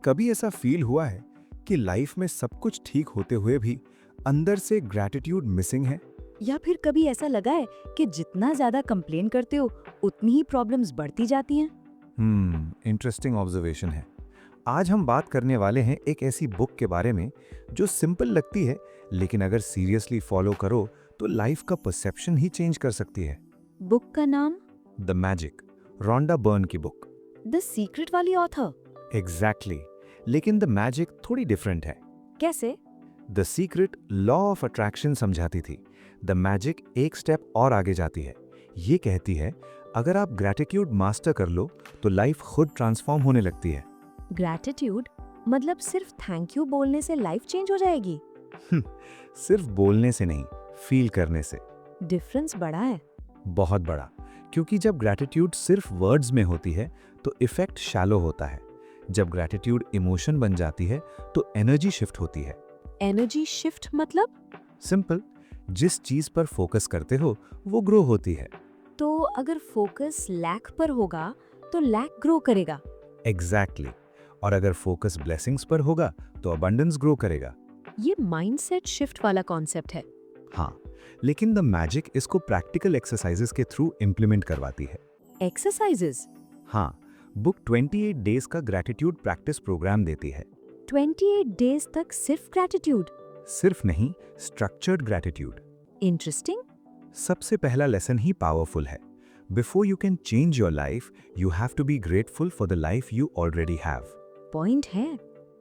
कभी ऐसा फील हुआ है कि लाइफ में सब कुछ ठीक होते हुए भी अंदर से ग्रैटिट्यूड मिसिंग है? या फिर कभी ऐसा लगा है कि जितना ज्यादा कंप्लेन करते हो उतनी ही प्रॉब्लम्स बढ़ती जाती हैं? इंटरेस्टिंग ऑब्जर्वेशन है। आज हम बात करने वाले हैं एक ऐसी बुक के बारे में जो सिंपल लगती है, लेकिन अगर सीरियसली फॉलो करो तो लाइफ का परसेप्शन ही चेंज कर सकती है। बुक का नाम? द मैजिक, रोंडा बर्न की बुक। द सीक्रेट वाली ऑथर? एग्जैक्टली, लेकिन द मैजिक थोड़ी डिफरेंट है। कैसे? The secret law of attraction समझाती थी, द मैजिक एक स्टेप और आगे जाती है। ये कहती है अगर आप ग्रैटिट्यूड मास्टर कर लो तो लाइफ खुद ट्रांसफॉर्म होने लगती है। ग्रैटिट्यूड मतलब सिर्फ थैंक यू बोलने से लाइफ चेंज हो जाएगी? सिर्फ बोलने से नहीं, फील करने से। डिफरेंस बड़ा है। बहुत बड़ा, क्योंकि जब ग्रैटिट्यूड सिर्फ वर्ड्स में होती है तो इफेक्ट शैलो होता है। जब ग्रैटिट्यूड इमोशन बन जाती है तो एनर्जी शिफ्ट होती है। एनर्जी शिफ्ट मतलब? सिंपल, जिस चीज पर फोकस करते हो वो ग्रो होती है। तो अगर फोकस लैक पर होगा तो लैक ग्रो करेगा? एग्जैक्टली, और अगर फोकस ब्लेसिंग्स पर होगा तो अबंडेंस ग्रो करेगा। ये माइंडसेट शिफ्ट वाला कॉन्सेप्ट है। हाँ, लेकिन द मैजिक इसको प्रैक्टिकल एक्सरसाइजेस के थ्रू इम्प्लीमेंट करवाती है। एक्सरसाइजेस? हाँ, बुक 28 डेज का ग्रैटिट्यूड प्रैक्टिस प्रोग्राम देती है। 28 डेज तक सिर्फ ग्रैटिट्यूड? सिर्फ नहीं, स्ट्रक्चर्ड ग्रैटिट्यूड। इंटरेस्टिंग। सबसे पहला लेसन ही पावरफुल है। Before you can change your life, you have to be grateful for the life you already have. Point है।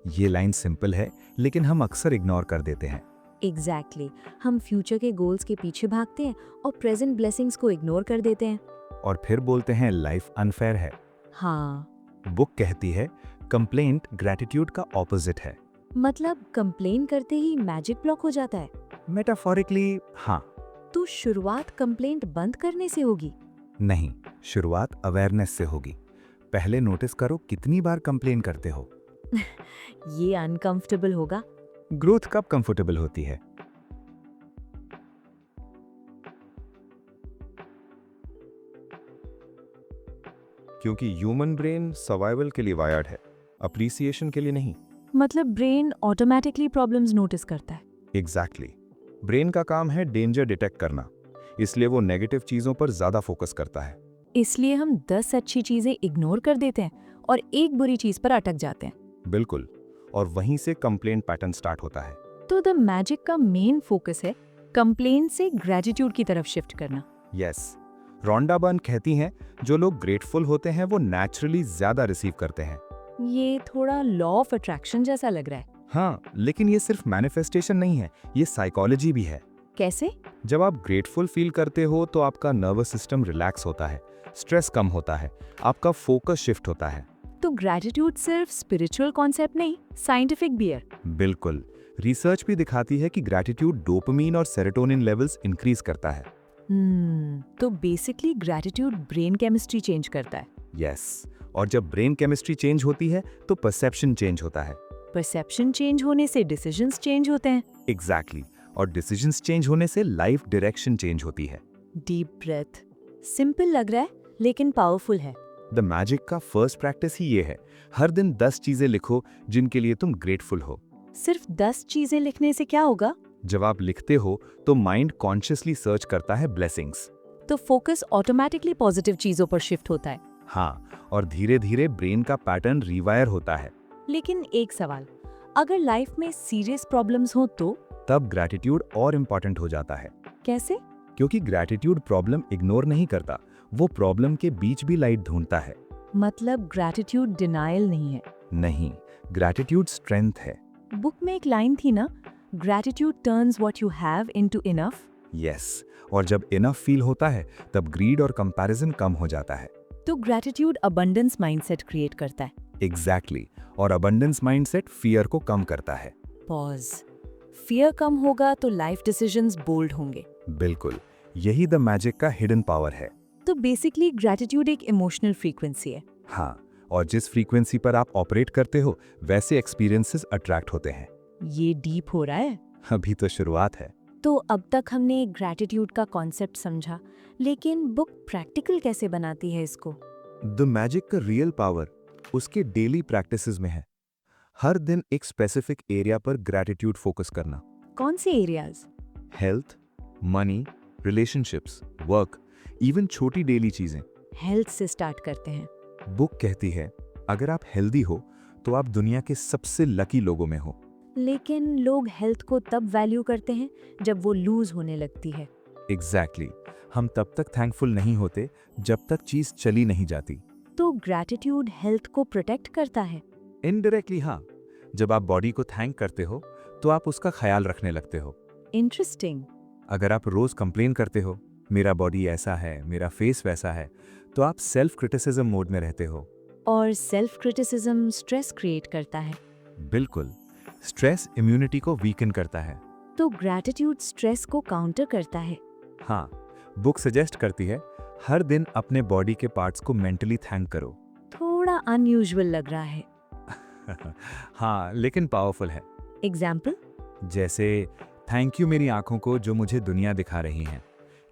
ये लाइन सिंपल है, लेकिन हम अक्सर इग्नोर कर देते हैं। एग्जैक्टली हम फ्यूचर के गोल्स के पीछे भागते हैं और प्रेजेंट ब्लेसिंग्स को इग्नोर कर देते हैं। और फिर बोलते हैं लाइफ अनफेयर है। हाँ। बुक कहती है कंप्लेंट ग्रैटिट्यूड का ऑपोजिट है। मतलब कंप्लेन करते ही मैजिक ब्लॉक हो जाता है? मेटाफोरिकली हाँ। तो शुरुआत कंप्लेंट बंद करने से होगी? नहीं, शुरुआत अवेयरनेस से होगी। पहले नोटिस करो कितनी बार कंप्लेन करते हो। ये अनकंफर्टेबल होगा। ग्रोथ कब कंफर्टेबल होती है? क्योंकि ह्यूमन ब्रेन सर्वाइवल के लिए वायर्ड है, अप्रिसिएशन के लिए नहीं। मतलब ब्रेन ऑटोमेटिकली प्रॉब्लम्स नोटिस करता है? एग्जैक्टली, ब्रेन का काम है डेंजर डिटेक्ट करना, इसलिए वो नेगेटिव चीजों पर ज्यादा फोकस करता है। इसलिए हम 10 अच्छी चीजें इग्नोर कर देते हैं और एक बुरी चीज पर अटक जाते हैं। बिल्कुल, और वहीं से कंप्लेंट पैटर्न स्टार्ट होता है। तो द मैजिक का मेन फोकस है कंप्लेन से ग्रेटिट्यूड की तरफ शिफ्ट करना। यस, रोंडा बर्न कहती हैं जो लोग ग्रेटफुल होते हैं वो नेचुरली ज्यादा रिसीव करते हैं। ये थोड़ा लॉ ऑफ अट्रैक्शन जैसा लग रहा है। हाँ, लेकिन ये सिर्फ मैनिफेस्टेशन नहीं है, ये साइकोलॉजी भी है। कैसे? जब आप ग्रेटफुल फील करते हो तो आपका नर्वस सिस्टम रिलैक्स होता है, स्ट्रेस कम होता है, आपका फोकस शिफ्ट होता है। तो ग्रेटिट्यूड सिर्फ स्पिरिचुअल कॉन्सेप्ट नहीं, साइंटिफिक भी है। बिल्कुल, रिसर्च भी दिखाती है कि ग्रेटिट्यूड डोपामिन और सेरोटोनिन लेवल्स इंक्रीज करता है। तो basically gratitude brain chemistry change करता है। यस, और जब ब्रेन केमिस्ट्री चेंज होती है तो परसेप्शन चेंज होता है। परसेप्शन चेंज होने से डिसीजंस चेंज होते हैं। एग्जैक्टली, और डिसीजंस चेंज होने से लाइफ डायरेक्शन चेंज होती है। Deep breath. सिंपल लग रहा है लेकिन पावरफुल है। द मैजिक का फर्स्ट प्रैक्टिस ही ये है, हर दिन 10 चीजें लिखो जिनके लिए तुम ग्रेटफुल हो। सिर्फ 10 चीजें लिखने से क्या होगा? जब आप लिखते हो तो माइंड कॉन्शियसली सर्च करता है ब्लेसिंग्स। तो फोकस ऑटोमेटिकली पॉजिटिव चीजों पर शिफ्ट होता है। हाँ, और धीरे धीरे ब्रेन का पैटर्न रिवायर होता है। लेकिन एक सवाल, अगर लाइफ में सीरियस प्रॉब्लम्स हो तो? तब ग्रैटिट्यूड और इम्पोर्टेंट हो जाता है। कैसे? क्योंकि ग्रैटिट्यूड प्रॉब्लम इग्नोर नहीं करता, वो प्रॉब्लम के बीच भी लाइट ढूंढता है। मतलब ग्रैटिट्यूड डिनायल नहीं है? नहीं, ग्रैटिट्यूड स्ट्रेंथ है। बुक में एक लाइन थी ना, gratitude turns what you have into enough. Yes, और जब इनफ फील होता है तब ग्रीड और कंपैरिजन कम हो जाता है। तो ग्रैटिट्यूड अबंडेंस माइंडसेट क्रिएट करता है। एग्जैक्टली, और अबंडेंस माइंडसेट फियर को कम करता है। पॉज। फियर कम होगा तो लाइफ डिसीजंस बोल्ड होंगे। बिल्कुल, यही द मैजिक का हिडन पावर है। तो बेसिकली ग्रैटिट्यूड एक इमोशनल फ्रीक्वेंसी है। हाँ, और जिस फ्रीक्वेंसी पर आप ऑपरेट करते हो वैसे एक्सपीरियंसेस अट्रैक्ट होते हैं। ये डीप हो रहा है। अभी तो शुरुआत है। तो अब तक हमने ग्रैटिट्यूड का कॉन्सेप्ट समझा, लेकिन बुक प्रैक्टिकल कैसे बनाती है इसको? द मैजिक का रियल पावर उसके डेली प्रैक्टिसेस में है। हर दिन एक स्पेसिफिक एरिया पर ग्रैटिट्यूड फोकस करना। कौन से areas? Health, money, relationships, work, even छोटी डेली चीजें। हेल्थ से स्टार्ट करते हैं। बुक कहती है अगर आप हेल्दी हो तो आप दुनिया के सबसे लकी लोगों में हो। लेकिन लोग हेल्थ को तब वैल्यू करते हैं जब वो लूज होने लगती है। एग्जैक्टली हम तब तक थैंकफुल नहीं होते जब तक चीज चली नहीं जाती। तो ग्रैटिट्यूड हेल्थ को प्रोटेक्ट करता है। इनडायरेक्टली हाँ, जब आप बॉडी को थैंक करते हो तो आप उसका ख्याल रखने लगते हो। इंटरेस्टिंग। अगर आप रोज कंप्लेन करते हो मेरा बॉडी ऐसा है, मेरा फेस वैसा है, तो आप सेल्फ क्रिटिसिज्म मोड में रहते हो। और सेल्फ क्रिटिसिज्म स्ट्रेस क्रिएट करता है। बिल्कुल, स्ट्रेस इम्यूनिटी को वीकन करता है। तो ग्रैटिट्यूड स्ट्रेस को काउंटर करता है। हाँ, बुक सजेस्ट करती है हर दिन अपने बॉडी के पार्ट्स को मेंटली थैंक करो। थोड़ा अनयूजुअल लग रहा है। हाँ, लेकिन पावरफुल है। एग्जाम्पल? जैसे थैंक यू मेरी आंखों को जो मुझे दुनिया दिखा रही हैं।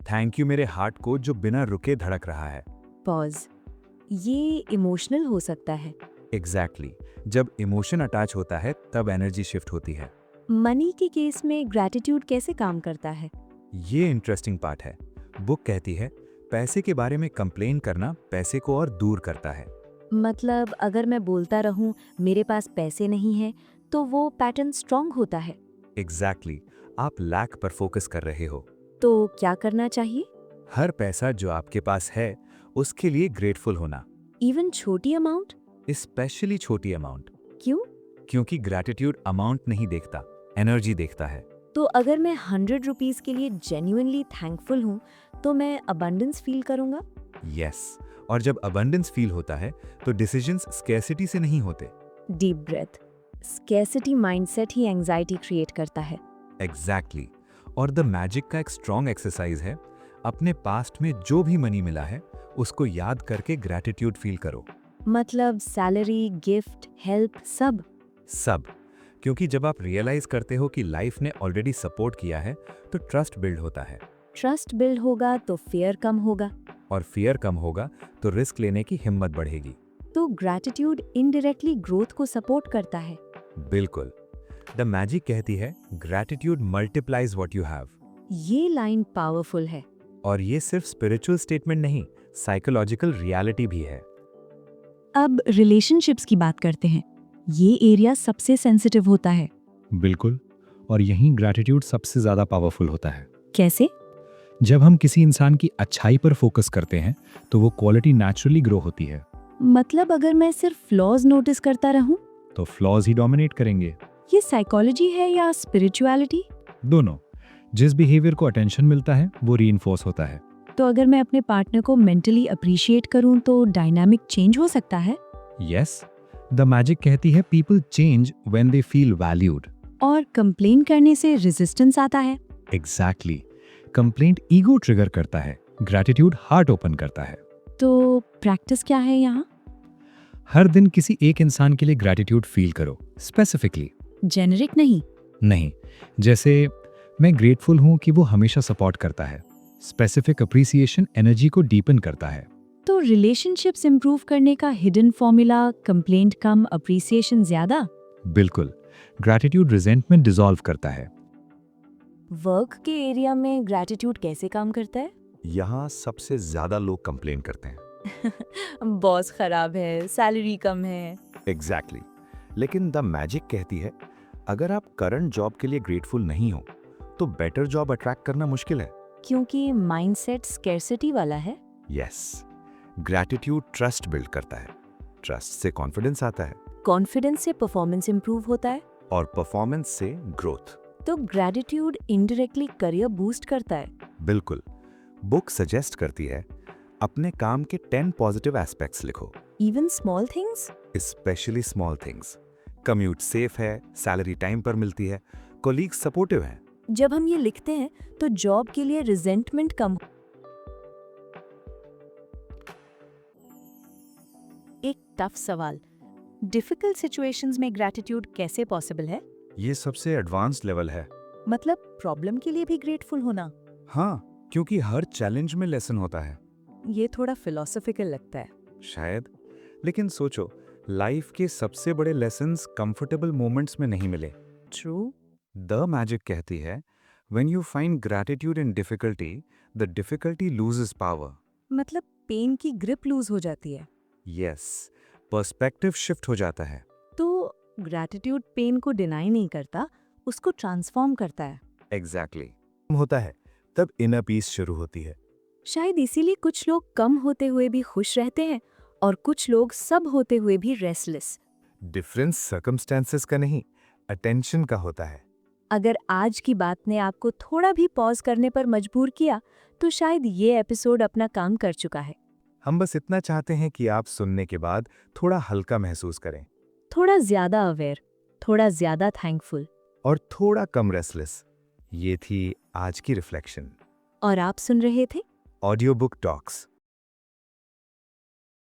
थैंक यू मेरे हार्ट को जो बिना रुके धड़क रहा है। पॉज। ये इमोशनल हो सकता है। एग्जैक्टली जब इमोशन अटैच होता है तब एनर्जी शिफ्ट होती है। मनी के केस में ग्रैटिट्यूड कैसे काम करता है? ये इंटरेस्टिंग पार्ट है। बुक कहती है पैसे के बारे में कंप्लेन करना पैसे को और दूर करता है। मतलब अगर मैं बोलता रहूं मेरे पास पैसे नहीं है तो वो पैटर्न स्ट्रांग होता है। एग्जैक्टली आप लैक पर फोकस कर रहे हो। तो क्या करना चाहिए? हर पैसा जो आपके पास है उसके लिए ग्रेटफुल होना। इवन छोटी अमाउंट? स्पेशली छोटी अमाउंट। क्यों? क्योंकि ग्रैटिट्यूड अमाउंट नहीं देखता, एनर्जी देखता है। तो अगर मैं 100 रुपीस के लिए जेन्युइनली थैंकफुल हूँ तो मैं अबंडेंस फील करूंगा। यस, और जब अबंडेंस फील होता है तो डिसीजंस स्कैर्सिटी से नहीं होते। Deep breath. स्कैर्सिटी माइंडसेट ही एंजाइटी क्रिएट करता है। एग्जैक्टली और द मैजिक का एक स्ट्रॉन्ग एक्सरसाइज है अपने पास्ट में जो भी मनी मिला है उसको याद करके ग्रैटिट्यूड फील करो। मतलब सैलरी, गिफ्ट, हेल्प, सब, क्योंकि जब आप रियलाइज करते हो कि लाइफ ने ऑलरेडी सपोर्ट किया है तो ट्रस्ट बिल्ड होता है। ट्रस्ट बिल्ड होगा तो फियर कम होगा। और फियर कम होगा तो रिस्क लेने की हिम्मत बढ़ेगी। तो ग्रैटिट्यूड इनडायरेक्टली ग्रोथ को सपोर्ट करता है। बिल्कुल, द मैजिक कहती है gratitude multiplies what you have. ये लाइन पावरफुल है। और ये सिर्फ स्पिरिचुअल स्टेटमेंट नहीं, साइकोलॉजिकल रियलिटी भी है। अब रिलेशनशिप्स की बात करते हैं। ये एरिया सबसे सेंसिटिव होता है। बिल्कुल, और यहीं ग्रैटिट्यूड सबसे ज्यादा पावरफुल होता है। कैसे? जब हम किसी इंसान की अच्छाई पर फोकस करते हैं तो वो क्वालिटी नेचुरली ग्रो होती है। मतलब अगर मैं सिर्फ फ्लॉज नोटिस करता रहूं? तो फ्लॉज ही डोमिनेट करेंगे। ये साइकोलॉजी है या स्पिरिचुअलिटी? दोनों। जिस बिहेवियर को अटेंशन मिलता है वो रीइंफोर्स होता है। तो अगर मैं अपने पार्टनर को मेंटली अप्रिशिएट करूं तो डायनामिक चेंज हो सकता है। यस, द मैजिक कहती है people change when they feel valued. और कंप्लेन करने से रेजिस्टेंस आता है। एग्जैक्टली, कंप्लेंट ईगो ट्रिगर करता है, ग्रैटिट्यूड हार्ट ओपन करता है। तो प्रैक्टिस क्या है यहाँ? हर दिन किसी एक इंसान के लिए ग्रैटिट्यूड फील करो, स्पेसिफिकली। जेनेरिक नहीं? नहीं, जैसे मैं ग्रेटफुल हूं कि वो हमेशा सपोर्ट करता है। स्पेसिफिक अप्रिसिएशन एनर्जी को डीपन करता है। तो रिलेशनशिप्स इंप्रूव करने का हिडन फॉर्मूला कंप्लेंट कम, अप्रिसिएशन ज्यादा? बिल्कुल, ग्रैटिट्यूड रिजेंटमेंट डिसॉल्व करता है। वर्क के एरिया में ग्रैटिट्यूड कैसे काम करता है? यहाँ सबसे ज्यादा लोग कंप्लेन करते हैं। बॉस खराब है, सैलरी कम है। एग्जैक्टली, लेकिन द मैजिक कहती है अगर आप करंट जॉब के लिए ग्रेटफुल नहीं हो तो बेटर जॉब अट्रैक्ट करना मुश्किल है। क्योंकि माइंडसेट स्कैर्सिटी वाला है। यस, ग्रैटिट्यूड ट्रस्ट बिल्ड करता है, ट्रस्ट से कॉन्फिडेंस आता है, कॉन्फिडेंस से परफॉर्मेंस इंप्रूव होता है। और परफॉर्मेंस से ग्रोथ। तो ग्रैटिट्यूड इनडायरेक्टली करियर बूस्ट करता है। बिल्कुल, बुक सजेस्ट करती है अपने काम के 10 पॉजिटिव एस्पेक्ट्स लिखो। Even small things? Specially small things. Commute safe है, सैलरी टाइम पर मिलती है, कोलीग्स सपोर्टिव हैं। जब हम ये लिखते हैं तो जॉब के लिए रिजेंटमेंट कम। एक टफ सवाल, डिफिकल्ट सिचुएशंस में ग्रैटिट्यूड कैसे पॉसिबल है? ये सबसे एडवांस्ड लेवल है। मतलब प्रॉब्लम के लिए भी ग्रेटफुल होना? हाँ, क्योंकि हर चैलेंज में लेसन होता है। ये थोड़ा फिलोसॉफिकल लगता है। शायद, लेकिन सोचो लाइफ के सबसे बड़े लेसन्स कंफर्टेबल मोमेंट्स में नहीं मिले। ट्रू। द मैजिक कहती है, when you find gratitude in difficulty, the difficulty loses power. मतलब पेन की ग्रिप लूज हो जाती है। यस, पर्सपेक्टिव शिफ्ट हो जाता है। तो ग्रैटिट्यूड पेन को डिनाई नहीं करता, उसको ट्रांसफॉर्म करता है। एग्जैक्टली होता है, तब इनर पीस शुरू होती है। शायद इसीलिए कुछ लोग कम होते हुए भी खुश रहते हैं और कुछ लोग सब होते हुए भी रेस्टलेस। डिफरेंस सर्कमस्टेंसेस का नहीं, अटेंशन का होता है। अगर आज की बात ने आपको थोड़ा भी पॉज करने पर मजबूर किया, तो शायद ये एपिसोड अपना काम कर चुका है। हम बस इतना चाहते हैं कि आप सुनने के बाद थोड़ा हल्का महसूस करें थोड़ा ज्यादा अवेयर, थोड़ा ज्यादा थैंकफुल। और थोड़ा कम रेस्टलेस। ये थी आज की रिफ्लेक्शन। और आप सुन रहे थे ऑडियो बुक टॉक्स।